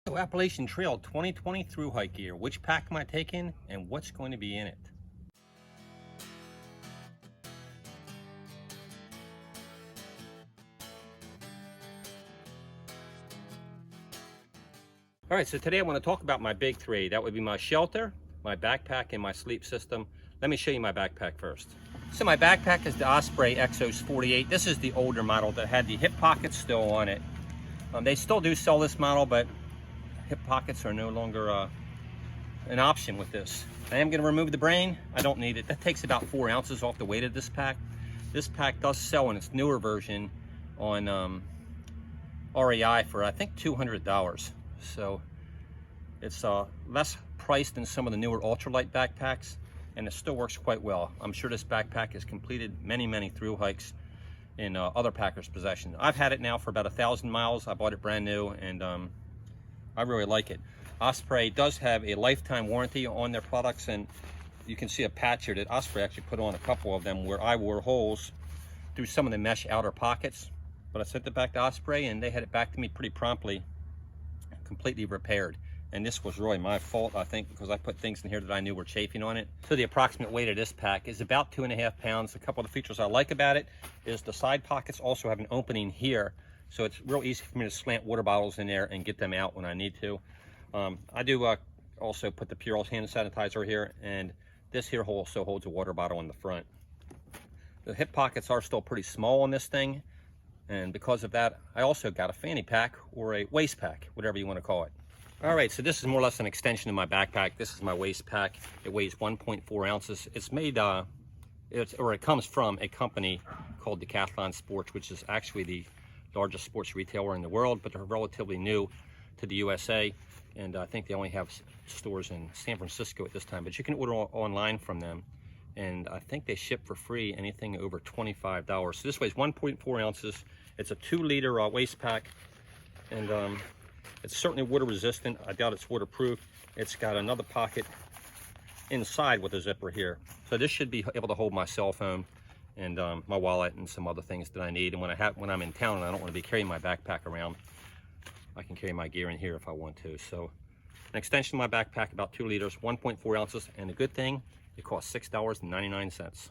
So Appalachian Trail 2020 through hike gear. Which pack am I taking and what's going to be in it? All right, so today I want to talk about my big three. That would be my shelter, my backpack, and my sleep system. Let me show you my backpack first. So my backpack is the Osprey Exos 48. This is the older model that had the hip pockets still on it. They still do sell this model, but hip pockets are no longer an option with this. I am going to remove the brain. I don't need it. That takes about 4 ounces off the weight of this pack. This pack does sell in its newer version on REI for I think $200. So it's less priced than some of the newer ultralight backpacks, and it still works quite well. I'm sure this backpack has completed many through hikes in other packers' possession. I've had it now for about 1,000 miles. I bought it brand new, and I really like it. Osprey does have a lifetime warranty on their products, and you can see a patch here that Osprey actually put on a couple of them where I wore holes through some of the mesh outer pockets. But I sent it back to Osprey, and they had it back to me pretty promptly, completely repaired. And this was really my fault, I think, because I put things in here that I knew were chafing on it. So the approximate weight of this pack is about 2.5 pounds. A couple of the features I like about it is the side pockets also have an opening here, so it's real easy for me to slant water bottles in there and get them out when I need to. I do also put the Pure's hand sanitizer here, and this here also holds a water bottle in the front. The hip pockets are still pretty small on this thing, and because of that, I also got a fanny pack or a waist pack, whatever you want to call it. All right, so this is more or less an extension of my backpack. This is my waist pack. It weighs 1.4 ounces. It's made, it comes from a company called Decathlon Sports, which is actually the largest sports retailer in the world, but they're relatively new to the USA, and I think they only have stores in San Francisco at this time, but you can order online from them, and I think they ship for free anything over $25. So this weighs 1.4 ounces. It's a 2-liter waist pack, and it's certainly water resistant. I doubt it's waterproof. It's got another pocket inside with a zipper here. So this should be able to hold my cell phone and my wallet and some other things that I need. And when I'm in town and I don't want to be carrying my backpack around, I can carry my gear in here if I want to. So an extension of my backpack, about 2 liters, 1.4 ounces. And the good thing, it costs $6.99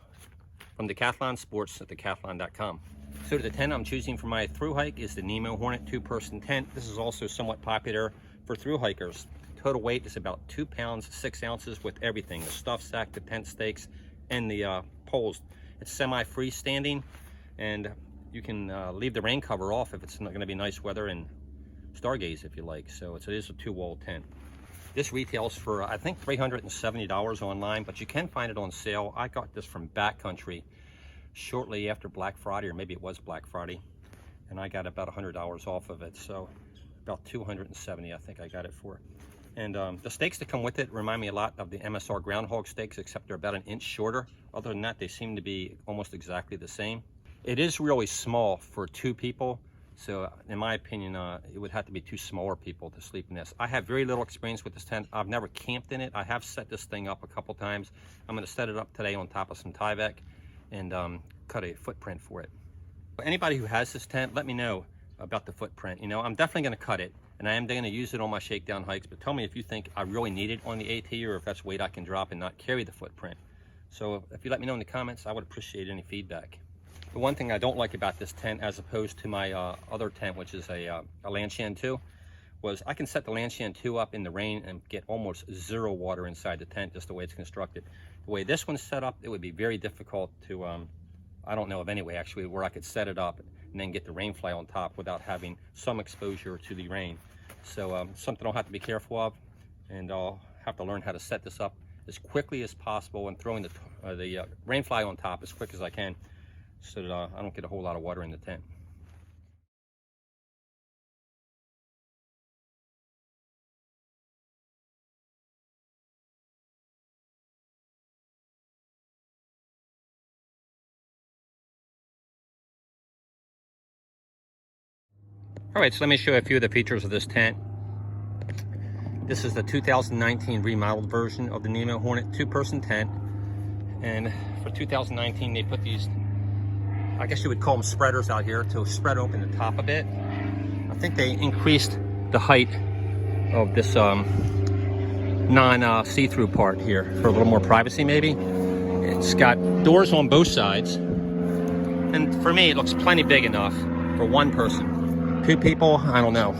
from Decathlon Sports at decathlon.com. So the tent I'm choosing for my through hike is the Nemo Hornet 2-person tent. This is also somewhat popular for through hikers. Total weight is about 2 pounds, 6 ounces with everything, the stuff sack, the tent stakes, and the poles. It's semi-freestanding, and you can leave the rain cover off if it's not going to be nice weather and stargaze if you like. So it is a 2-wall tent. This retails for I think $370 online, but you can find it on sale. I got this from Backcountry shortly after Black Friday, or maybe it was Black Friday, and I got about $100 off of it, so about $270 I think I got it for. And the stakes that come with it remind me a lot of the MSR groundhog stakes, except they're about 1 inch shorter. Other than that, they seem to be almost exactly the same. It is really small for 2 people, so in my opinion, it would have to be 2 smaller people to sleep in this. I have very little experience with this tent. I've never camped in it. I have set this thing up a couple times. I'm going to set it up today on top of some Tyvek and cut a footprint for it. Anybody who has this tent, let me know about the footprint. You know, I'm definitely going to cut it, and I am going to use it on my shakedown hikes, but tell me if you think I really need it on the AT, or if that's weight I can drop and not carry the footprint. So if you let me know in the comments, I would appreciate any feedback. The one thing I don't like about this tent, as opposed to my other tent, which is a Lanshan 2, was I can set the Lanshan 2 up in the rain and get almost 0 water inside the tent, just the way it's constructed. The way this one's set up, it would be very difficult to, I don't know of any way actually where I could set it up and then get the rain fly on top without having some exposure to the rain. So something I'll have to be careful of, and I'll have to learn how to set this up as quickly as possible and throwing the rain fly on top as quick as I can, so that I don't get a whole lot of water in the tent. All right, so let me show you a few of the features of this tent. This is the 2019 remodeled version of the Nemo Hornet 2-person tent. And for 2019, they put these, I guess you would call them spreaders out here, to spread open the top a bit. I think they increased the height of this non-see-through part here for a little more privacy maybe. It's got doors on both sides, and for me it looks plenty big enough for one person. 2 people, I don't know,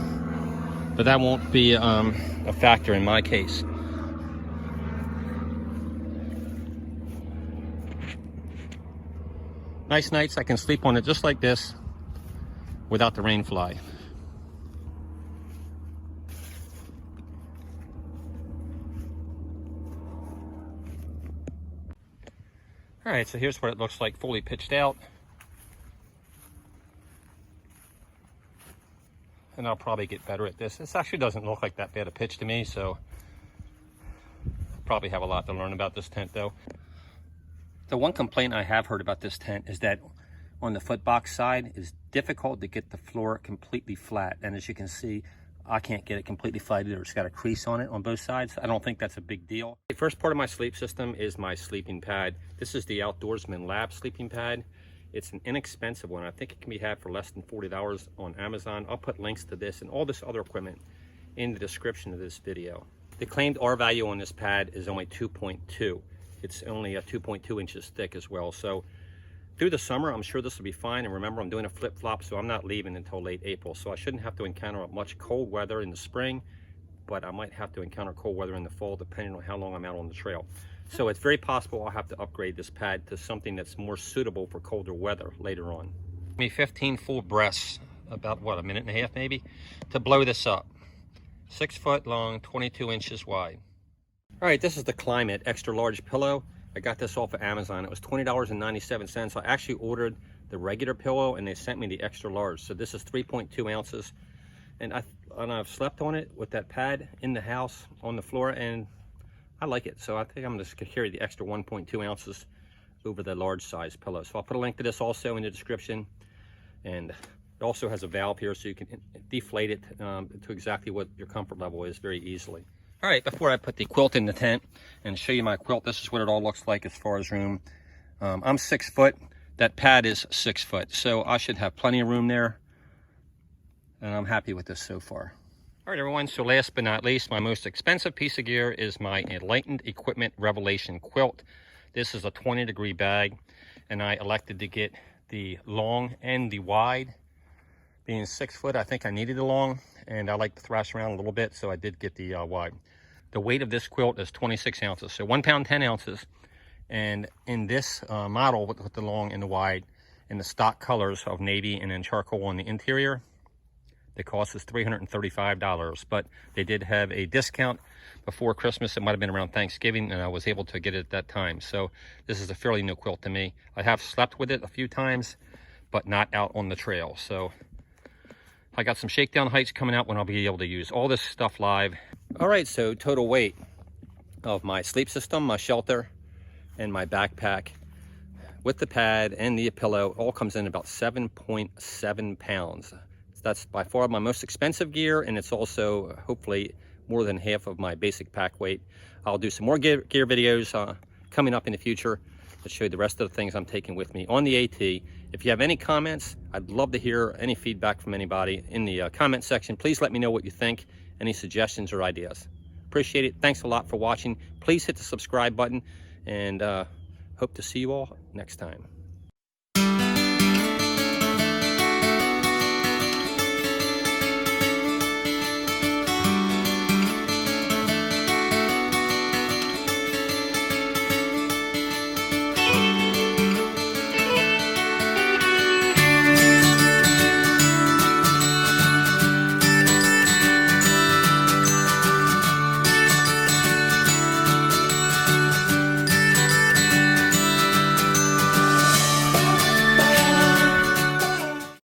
but that won't be a factor in my case. Nice nights I can sleep on it just like this without the rain fly. All right, so here's what it looks like fully pitched out. And I'll probably get better at this. This actually doesn't look like that bad a pitch to me, so probably have a lot to learn about this tent though. The one complaint I have heard about this tent is that on the footbox side, it's difficult to get the floor completely flat. And as you can see, I can't get it completely flat either. It's got a crease on it on both sides. I don't think that's a big deal. The first part of my sleep system is my sleeping pad. This is the Outdoorsman Lab sleeping pad. It's an inexpensive one. I think it can be had for less than $40 on Amazon. I'll put links to this and all this other equipment in the description of this video. The claimed R value on this pad is only 2.2. It's only 2.2 inches thick as well. So through the summer, I'm sure this will be fine. And remember, I'm doing a flip-flop, so I'm not leaving until late April. So I shouldn't have to encounter much cold weather in the spring, but I might have to encounter cold weather in the fall, depending on how long I'm out on the trail. So it's very possible I'll have to upgrade this pad to something that's more suitable for colder weather later on. Give me 15 full breaths, about what, a minute and a half maybe, to blow this up. 6 foot long, 22 inches wide. All right, this is the Climate extra large pillow. I got this off of Amazon. It was $20.97. I actually ordered the regular pillow and they sent me the extra large. So this is 3.2 ounces. And I've slept on it with that pad in the house on the floor, and I like it. So I think I'm just gonna carry the extra 1.2 ounces over the large size pillow. So I'll put a link to this also in the description. And it also has a valve here so you can deflate it to exactly what your comfort level is very easily. All right, before I put the quilt in the tent and show you my quilt, this is what it all looks like as far as room. I'm 6 foot. That pad is 6 foot, so I should have plenty of room there. And I'm happy with this so far. All right, everyone, so last but not least, my most expensive piece of gear is my Enlightened Equipment Revelation quilt. This is a 20-degree bag, and I elected to get the long and the wide. Being 6 foot, I think I needed the long, and I like to thrash around a little bit, so I did get the wide. The weight of this quilt is 26 ounces, so 1 pound, 10 ounces. And in this model with the long and the wide, in the stock colors of navy and then charcoal on the interior, the cost is $335, but they did have a discount before Christmas. It might have been around Thanksgiving, and I was able to get it at that time. So this is a fairly new quilt to me. I have slept with it a few times, but not out on the trail. So I got some shakedown heights coming out when I'll be able to use all this stuff live. All right, so total weight of my sleep system, my shelter, and my backpack with the pad and the pillow all comes in about 7.7 pounds. That's by far my most expensive gear, and it's also hopefully more than half of my basic pack weight. I'll do some more gear videos coming up in the future to show you the rest of the things I'm taking with me on the AT. If you have any comments, I'd love to hear any feedback from anybody in the comment section. Please let me know what you think, any suggestions or ideas. Appreciate it. Thanks a lot for watching. Please hit the subscribe button, and hope to see you all next time.